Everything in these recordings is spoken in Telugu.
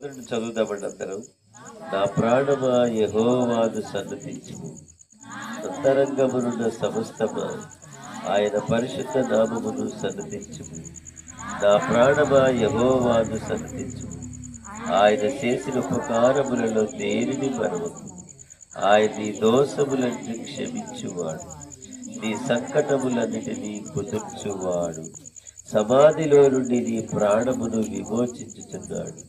చదువుదామండి అందరం. నా ప్రాణమా యెహోవాను సన్నతించుము, అంతరంగమునున్న సమస్తమా ఆయన పరిశుద్ధ నామమును సన్నతించుము. నా ప్రాణమా యెహోవాను సన్నతించుము, ఆయన చేసిన ఉపకారములలో దేనిని మరవకు. ఆయన నీ దోషములన్నీ క్షమించువాడు, నీ సంకటములన్నిటినీ కుదుర్చువాడు. సమాధిలో నుండి నీ ప్రాణమును విమోచించుచున్నాడు,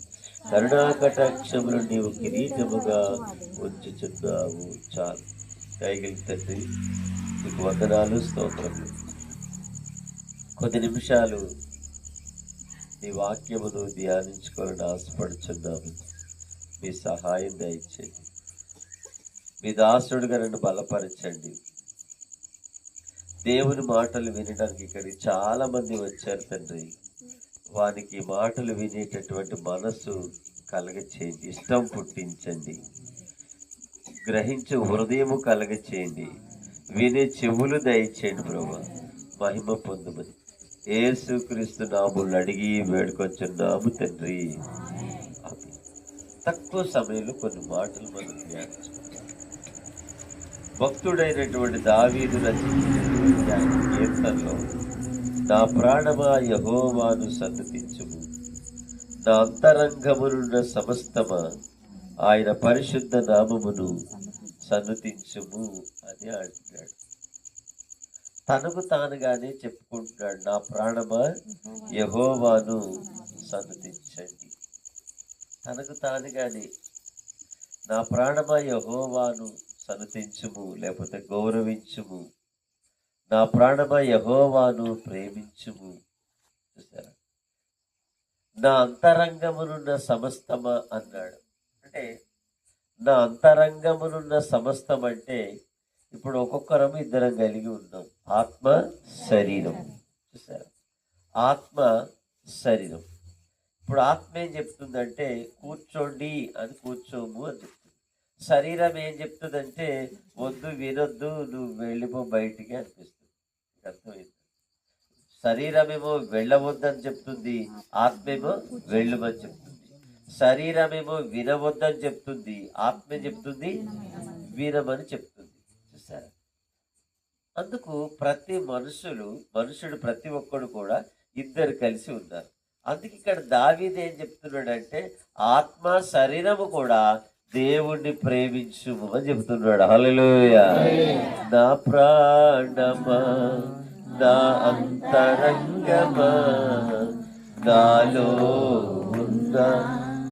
కరుణా కటాక్షములు నీవు కిరీటముగా ఉంచుచున్నావు. చాలు. దయగల తండ్రి, నీకు వందనాలు, స్తోత్రములు. కొద్ది నిమిషాలు నీ వాక్యమును ధ్యానించుకోవాలని ఆశపడుచున్నాము. మీ సహాయం దయచేయండి. మీ దాసుడుగా నన్ను బలపరచండి. దేవుని మాటలు వినడానికి ఇక్కడికి చాలా మంది వచ్చారు తండ్రి. వానికి మాటలు వినేటటువంటి మనసు కలగచేయండి, ఇష్టం పుట్టించండి, గ్రహించే హృదయము కలగచేయండి, వినే చెవులు దయచేయండి ప్రభు. మహిమ పొందుమని యేసుక్రీస్తు నామములో అడిగి వేడుకొంచున్నాము తండ్రి. తక్కువ సమయంలో కొన్ని మాటలు మనం ధ్యానించుకుంటాం. భక్తుడైనటువంటి దావీదు రచించినటువంటి ఆయన కీర్తనలో, నా ప్రాణమా యెహోవాను సన్నతించుము, నా అంతరంగమునున్న సమస్తమా ఆయన పరిశుద్ధ నామమును సన్నతించుము అని అంటున్నాడు. తనకు తానుగానే చెప్పుకుంటున్నాడు, నా ప్రాణమా యెహోవాను సన్నతించండి. తనకు తానుగానే నా ప్రాణమా యెహోవాను సన్నతించుము, లేకపోతే గౌరవించుము, నా ప్రాణమా యెహోవాను ప్రేమించుము. చూసారా, నా అంతరంగమునున్న సమస్తమా అన్నాడు. అంటే నా అంతరంగమునున్న సమస్తం అంటే ఇప్పుడు ఒక్కొక్కరము ఇద్దరం కలిగి ఉన్నాం. ఆత్మ, శరీరం. చూసారా, ఆత్మ, శరీరం. ఇప్పుడు ఆత్మ ఏం చెప్తుందంటే కూర్చోండి అని కూర్చోము అని చెప్తుంది. శరీరం ఏం చెప్తుందంటే వద్దు, వినొద్దు, నువ్వు వెళ్ళిపో బయటికి అనిపిస్తుంది. అర్థమైంది? శరీరమేమో వెళ్ళవద్దని చెప్తుంది, ఆత్మేమో వెళ్ళమని చెప్తుంది. శరీరమేమో వినవద్దని చెప్తుంది, ఆత్మ చెప్తుంది వినమని చెప్తుంది. చూసారా, అందుకు ప్రతి మనుషుడు ప్రతి ఒక్కడు కూడా ఇద్దరు కలిసి ఉన్నారు. అందుకే ఇక్కడ దావీదు ఏం చెప్తున్నాడంటే ఆత్మ, శరీరము కూడా దేవుణ్ణి ప్రేమించుము అని చెబుతున్నాడు. హల్లెలూయా. నా ప్రాణమా, నా అంతరంగమా, నాలో ఉన్న